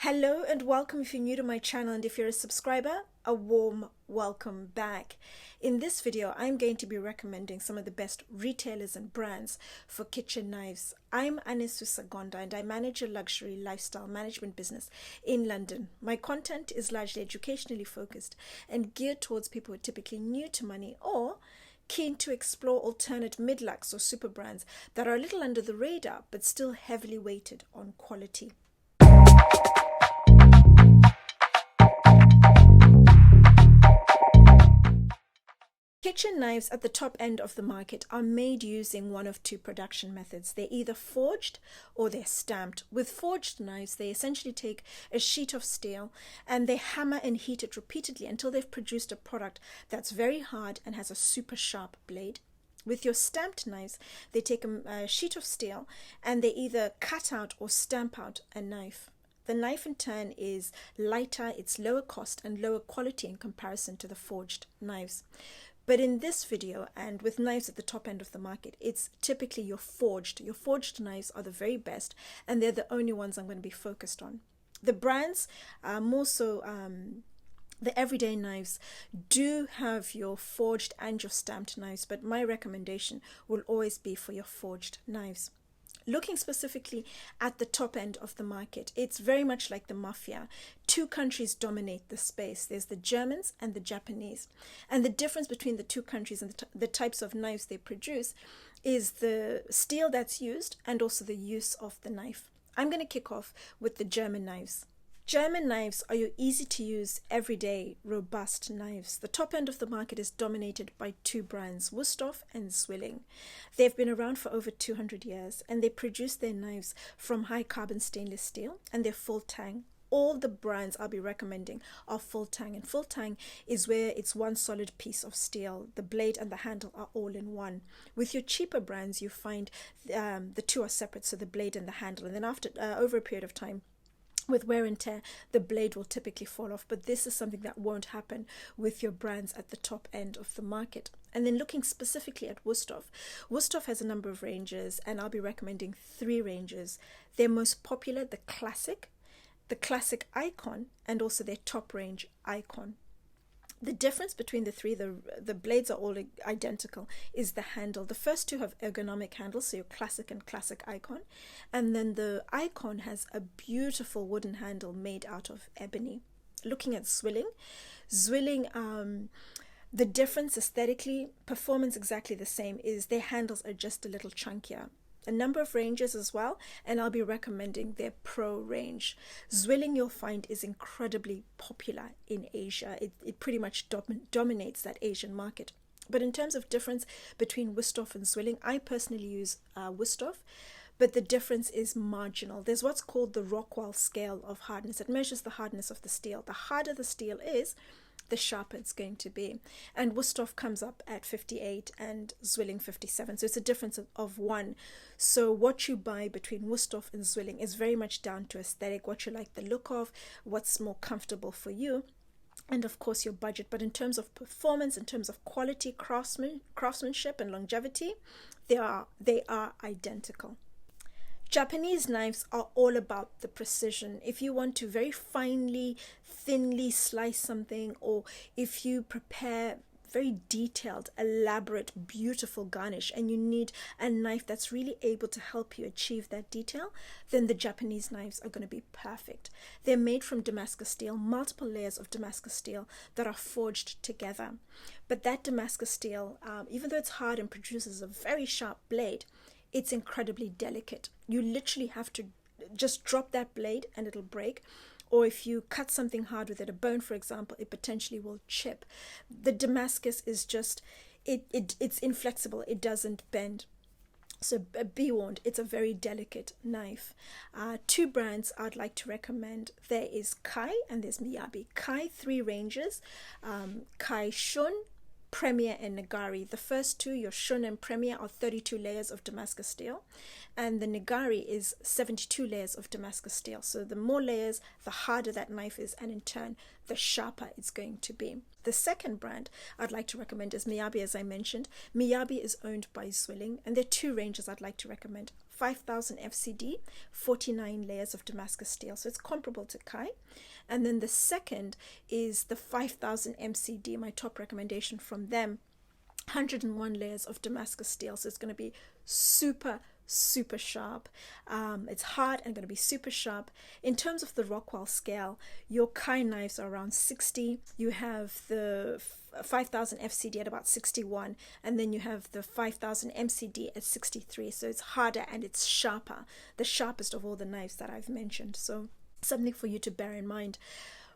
Hello and welcome if you're new to my channel, and if you're a subscriber, a warm welcome back. In this video, I'm going to be recommending some of the best retailers and brands for kitchen knives. I'm Anesu Sagonda and I manage a luxury lifestyle management business in London. My content is largely educationally focused and geared towards people who are typically new to money or keen to explore alternate mid-lux or super brands that are a little under the radar but still heavily weighted on quality. Kitchen knives at the top end of the market are made using one of two production methods. They're either forged or they're stamped. With forged knives, they essentially take a sheet of steel and they hammer and heat it repeatedly until they've produced a product that's very hard and has a super sharp blade. With your stamped knives, they take a sheet of steel and they either cut out or stamp out a knife. The knife in turn is lighter, it's lower cost and lower quality in comparison to the forged knives. But in this video, and with knives at the top end of the market, it's typically your forged. Your forged knives are the very best, and they're the only ones I'm going to be focused on. The brands, more so the everyday knives, do have your forged and your stamped knives, but my recommendation will always be for your forged knives. Looking specifically at the top end of the market, it's very much like the mafia. Two countries dominate the space. There's the Germans and the Japanese. And the difference between the two countries and the types of knives they produce is the steel that's used and also the use of the knife. I'm going to kick off with the German knives. German knives are your easy to use, everyday, robust knives. The top end of the market is dominated by two brands, Wüsthof and Zwilling. They've been around for over 200 years and they produce their knives from high carbon stainless steel and they're full tang. All the brands I'll be recommending are full tang, and full tang is where it's one solid piece of steel. The blade and the handle are all in one. With your cheaper brands, you find the two are separate, so the blade and the handle, and then after over a period of time, with wear and tear, the blade will typically fall off, but this is something that won't happen with your brands at the top end of the market. And then looking specifically at Wüsthof, Wüsthof has a number of ranges, and I'll be recommending three ranges. Their most popular, the classic icon, and also their top range icon. The difference between the three, the blades are all identical, is the handle. The first two have ergonomic handles, so your classic and classic icon. And then the icon has a beautiful wooden handle made out of ebony. Looking at Zwilling, the difference aesthetically, performance exactly the same, is their handles are just a little chunkier. A number of ranges as well, and I'll be recommending their Pro range. Zwilling, you'll find, is incredibly popular in Asia. It pretty much dominates that Asian market. But in terms of difference between Wüsthof and Zwilling, I personally use Wüsthof, but the difference is marginal. There's what's called the Rockwell scale of hardness. It measures the hardness of the steel. The harder the steel is, the sharper it's going to be. And Wüsthof comes up at 58 and Zwilling 57. So it's a difference of one. So what you buy between Wüsthof and Zwilling is very much down to aesthetic, what you like the look of, what's more comfortable for you, and of course your budget. But in terms of performance, in terms of quality, craftsmanship and longevity, they are identical. Japanese knives are all about the precision. If you want to very finely, thinly slice something, or if you prepare very detailed, elaborate, beautiful garnish and you need a knife that's really able to help you achieve that detail, then the Japanese knives are going to be perfect. They're made from Damascus steel, multiple layers of Damascus steel that are forged together. But that Damascus steel, even though it's hard and produces a very sharp blade, it's incredibly delicate. You literally have to just drop that blade and it'll break. Or if you cut something hard with it, a bone for example, it potentially will chip. The Damascus is just, it's inflexible. It doesn't bend. So be warned, it's a very delicate knife. Two brands I'd like to recommend. There is Kai and there's Miyabi. Kai, three ranges. Kai Shun, Premier and Nagari. The first two, your Shun and Premier, are 32 layers of Damascus steel, and the Nagari is 72 layers of Damascus steel. So the more layers, the harder that knife is, and in turn, the sharper it's going to be. The second brand I'd like to recommend is Miyabi, as I mentioned. Miyabi is owned by Zwilling, and there are two ranges I'd like to recommend. 5000 FCD, 49 layers of Damascus steel. So it's comparable to Kai. And then the second is the 5000 MCD, my top recommendation from them, 101 layers of Damascus steel. So it's going to be super sharp. It's hard and going to be super sharp. In terms of the Rockwell scale, your Kai knives are around 60. You have the 5000 FCD at about 61, and then you have the 5000 MCD at 63. So it's harder and it's sharper, the sharpest of all the knives that I've mentioned. So something for you to bear in mind.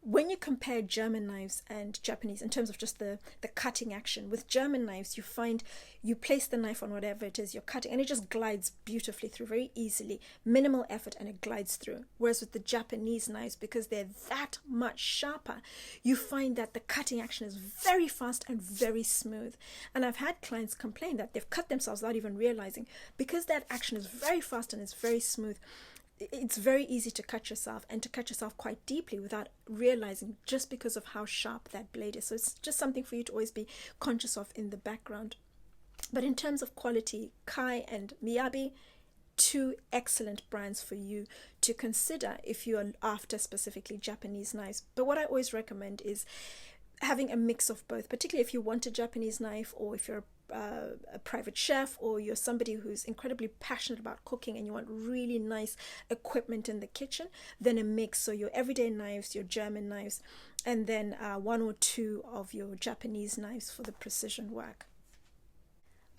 When you compare German knives and Japanese in terms of just the cutting action, with German knives, you find you place the knife on whatever it is you're cutting and it just glides beautifully through, very easily, minimal effort, and it glides through. Whereas with the Japanese knives, because they're that much sharper, you find that the cutting action is very fast and very smooth. And I've had clients complain that they've cut themselves without even realizing, because that action is very fast and it's very smooth. It's very easy to cut yourself, and to cut yourself quite deeply without realizing, just because of how sharp that blade is. So it's just something for you to always be conscious of in the background. But in terms of quality, Kai and Miyabi, two excellent brands for you to consider if you are after specifically Japanese knives. But what I always recommend is having a mix of both, particularly if you want a Japanese knife, or if you're a private chef, or you're somebody who's incredibly passionate about cooking and you want really nice equipment in the kitchen, then a mix. So your everyday knives, your German knives, and then one or two of your Japanese knives for the precision work.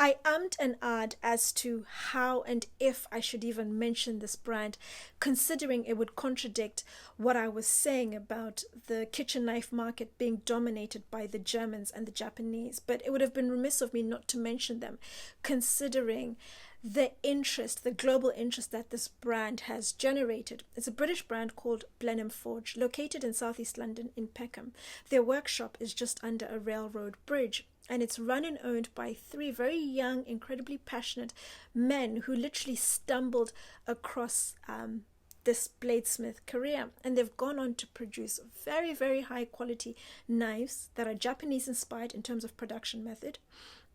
I ummed and ahed as to how and if I should even mention this brand, considering it would contradict what I was saying about the kitchen knife market being dominated by the Germans and the Japanese. But it would have been remiss of me not to mention them, considering the interest, the global interest that this brand has generated. It's a British brand called Blenheim Forge, located in southeast London in Peckham. Their workshop is just under a railroad bridge, and it's run and owned by three very young, incredibly passionate men who literally stumbled across this bladesmith career. And they've gone on to produce very, very high quality knives that are Japanese inspired in terms of production method.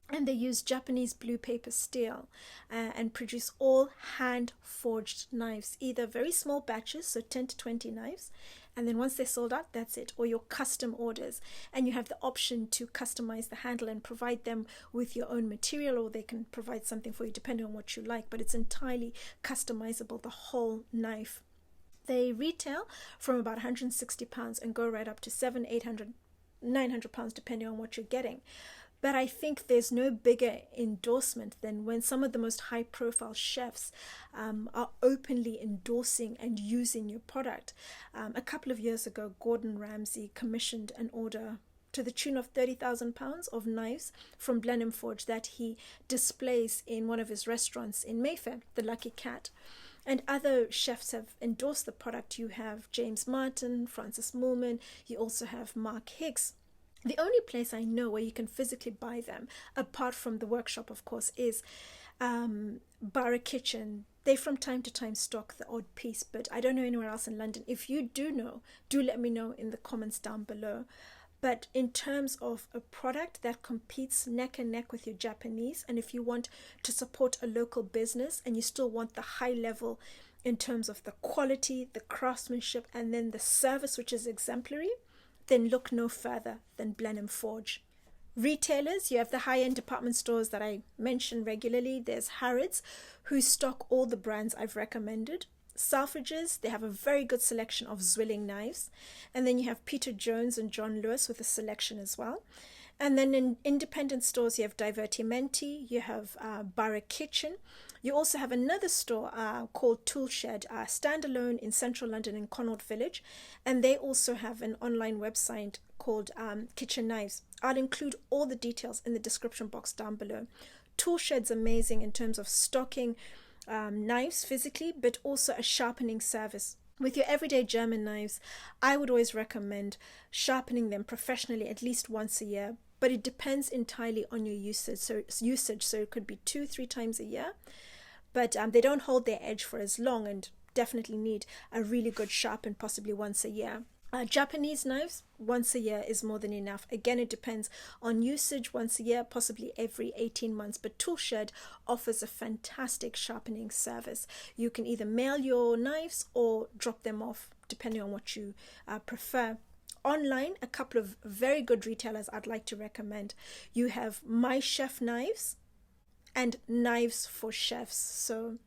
And they use Japanese blue paper steel and produce all hand forged knives, either very small batches, so 10 to 20 knives, and then once they're sold out, that's it, or your custom orders. And you have the option to customize the handle and provide them with your own material, or they can provide something for you depending on what you like, but it's entirely customizable, the whole knife. They retail from about £160 and go right up to £700, £800, £900 depending on what you're getting. But I think there's no bigger endorsement than when some of the most high-profile chefs are openly endorsing and using your product. A couple of years ago, Gordon Ramsay commissioned an order to the tune of £30,000 of knives from Blenheim Forge that he displays in one of his restaurants in Mayfair, the Lucky Cat. And other chefs have endorsed the product. You have James Martin, Francis Moorman, you also have Mark Hicks. The only place I know where you can physically buy them, apart from the workshop, of course, is Barra Kitchen. They from time to time stock the odd piece, but I don't know anywhere else in London. If you do know, do let me know in the comments down below. But in terms of a product that competes neck and neck with your Japanese, and if you want to support a local business and you still want the high level in terms of the quality, the craftsmanship, and then the service, which is exemplary, then look no further than Blenheim Forge. Retailers, you have the high-end department stores that I mention regularly. There's Harrods, who stock all the brands I've recommended. Selfridges, they have a very good selection of Zwilling knives. And then you have Peter Jones and John Lewis with a selection as well. And then in independent stores, you have Divertimenti, you have Barra Kitchen. You also have another store called Toolshed, standalone in central London in Connaught Village. And they also have an online website called Kitchen Knives. I'll include all the details in the description box down below. Toolshed's amazing in terms of stocking knives physically, but also a sharpening service. With your everyday German knives, I would always recommend sharpening them professionally at least once a year, but it depends entirely on your usage. So it could be 2-3 times a year, but they don't hold their edge for as long and definitely need a really good sharpen possibly once a year. Japanese knives, once a year is more than enough. Again, it depends on usage, once a year, possibly every 18 months. But Toolshed offers a fantastic sharpening service. You can either mail your knives or drop them off, depending on what you prefer. Online, a couple of very good retailers I'd like to recommend. You have My Chef Knives and Knives for Chefs. So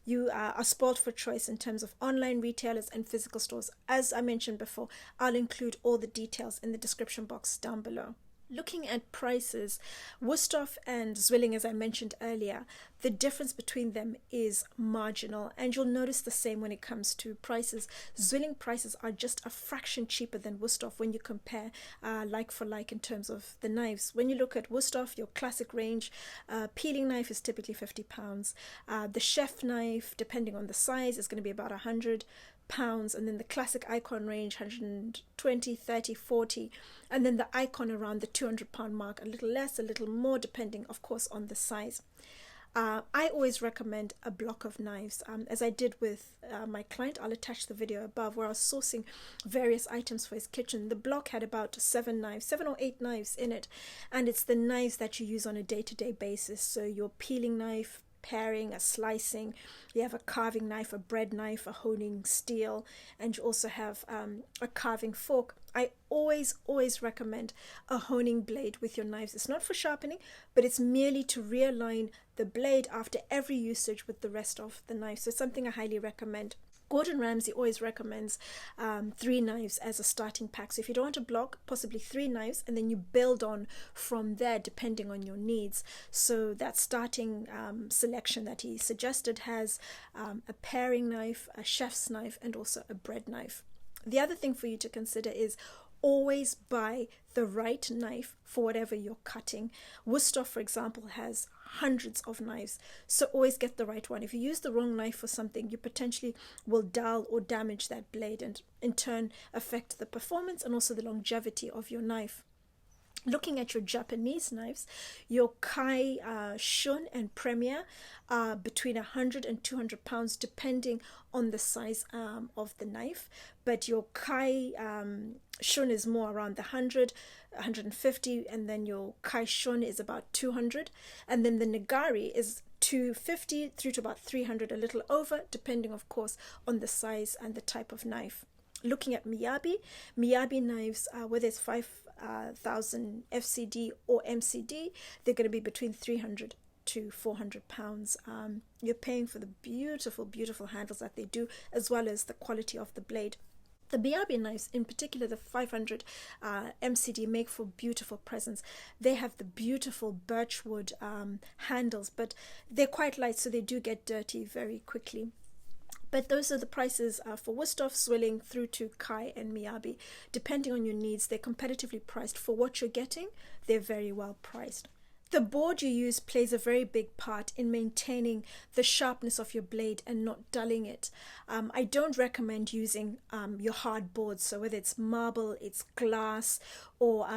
you are spoiled for choice in terms of online retailers and physical stores. As I mentioned before, I'll include all the details in the description box down below. Looking at prices, Wüsthof and Zwilling, as I mentioned earlier, the difference between them is marginal, and you'll notice the same when it comes to prices. Zwilling prices are just a fraction cheaper than Wüsthof when you compare like for like in terms of the knives. When you look at Wüsthof, your classic range peeling knife is typically £50. The chef knife, depending on the size, is going to be about £100, and then the classic icon range 120, 30, 40, and then the icon around the £200 mark, a little less, a little more, depending of course on the size. I always recommend a block of knives, as I did with my client. I'll attach the video above, where I was sourcing various items for his kitchen. The block had about 7 or 8 knives in it, and it's the knives that you use on a day-to-day basis. So your peeling knife, paring, a slicing, you have a carving knife, a bread knife, a honing steel, and you also have a carving fork. I always recommend a honing blade with your knives. It's not for sharpening, but it's merely to realign the blade after every usage with the rest of the knife. So it's something I highly recommend. Gordon Ramsay always recommends 3 knives as a starting pack. So if you don't want a block, possibly 3 knives, and then you build on from there depending on your needs. So that starting selection that he suggested has a paring knife, a chef's knife, and also a bread knife. The other thing for you to consider is always buy the right knife for whatever you're cutting. Wüsthof, for example, has hundreds of knives, so always get the right one. If you use the wrong knife for something, you potentially will dull or damage that blade, and in turn affect the performance and also the longevity of your knife. Looking at your Japanese knives, your Kai, Shun, and Premier are between 100 and 200 pounds, depending on the size of the knife. But your Kai Shun is more around the 100, 150, and then your Kai Shun is about 200, and then the Nagari is 250 through to about 300, a little over, depending, of course, on the size and the type of knife. Looking at Miyabi knives, whether it's 5,000 FCD or MCD, they're going to be between 300 to 400 pounds. You're paying for the beautiful handles that they do, as well as the quality of the blade. The Miyabi knives, in particular the 500 MCD, make for beautiful presents. They have the beautiful birchwood handles, but they're quite light, so they do get dirty very quickly. But those are the prices for Wüsthof, Zwilling, through to Kai and Miyabi. Depending on your needs, they're competitively priced. For what you're getting, they're very well priced. The board you use plays a very big part in maintaining the sharpness of your blade and not dulling it. I don't recommend using your hard boards, so whether it's marble, it's glass, or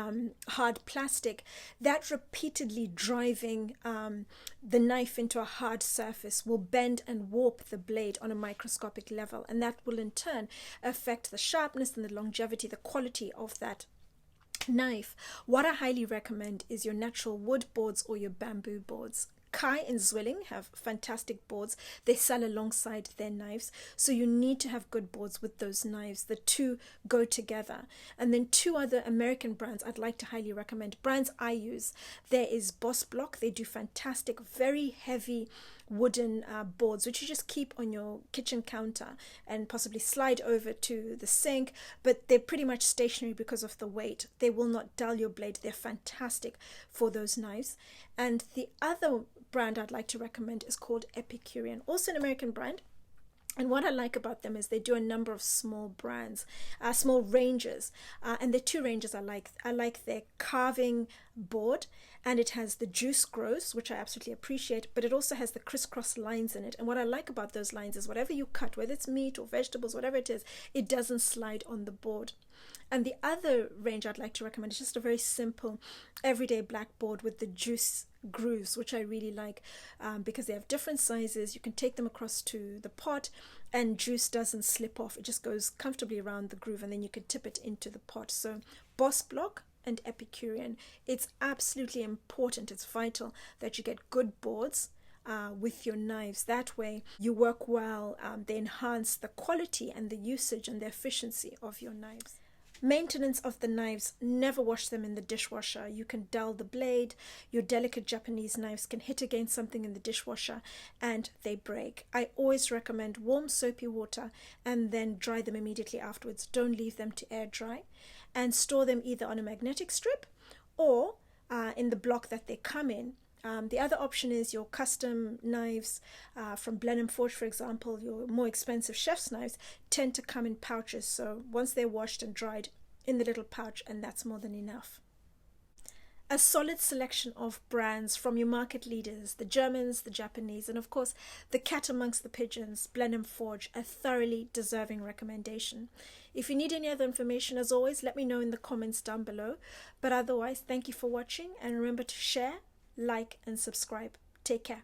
hard plastic. That repeatedly driving the knife into a hard surface will bend and warp the blade on a microscopic level, and that will in turn affect the sharpness and the longevity, the quality of that knife. What I highly recommend is your natural wood boards or your bamboo boards. Kai and Zwilling have fantastic boards. They sell alongside their knives, so you need to have good boards with those knives. The two go together. And then 2 other American brands I'd like to highly recommend. Brands I use. There is Boss Block. They do fantastic, very heavy wooden boards, which you just keep on your kitchen counter and possibly slide over to the sink, but they're pretty much stationary because of the weight. They will not dull your blade. They're fantastic for those knives. And the other brand I'd like to recommend is called Epicurean, also an American brand. And what I like about them is they do a number of small brands, small ranges, and the 2 ranges I like. I like their carving board, and it has the juice grows, which I absolutely appreciate, but it also has the crisscross lines in it. And what I like about those lines is whatever you cut, whether it's meat or vegetables, whatever it is, it doesn't slide on the board. And the other range I'd like to recommend is just a very simple, everyday black board with the juice grooves, which I really like, because they have different sizes. You can take them across to the pot and juice doesn't slip off. It just goes comfortably around the groove, and then you can tip it into the pot. So Boss Block and Epicurean, it's absolutely important, it's vital that you get good boards with your knives. That way you work well. They enhance the quality and the usage and the efficiency of your knives. Maintenance of the knives: never wash them in the dishwasher. You can dull the blade. Your delicate Japanese knives can hit against something in the dishwasher and they break. I always recommend warm soapy water and then dry them immediately afterwards. Don't leave them to air dry, and store them either on a magnetic strip or in the block that they come in. The other option is your custom knives from Blenheim Forge, for example. Your more expensive chef's knives tend to come in pouches, so once they're washed and dried, in the little pouch, and that's more than enough. A solid selection of brands from your market leaders, the Germans, the Japanese, and of course the cat amongst the pigeons, Blenheim Forge, a thoroughly deserving recommendation. If you need any other information, as always, let me know in the comments down below. But otherwise, thank you for watching, and remember to share, like and subscribe. Take care.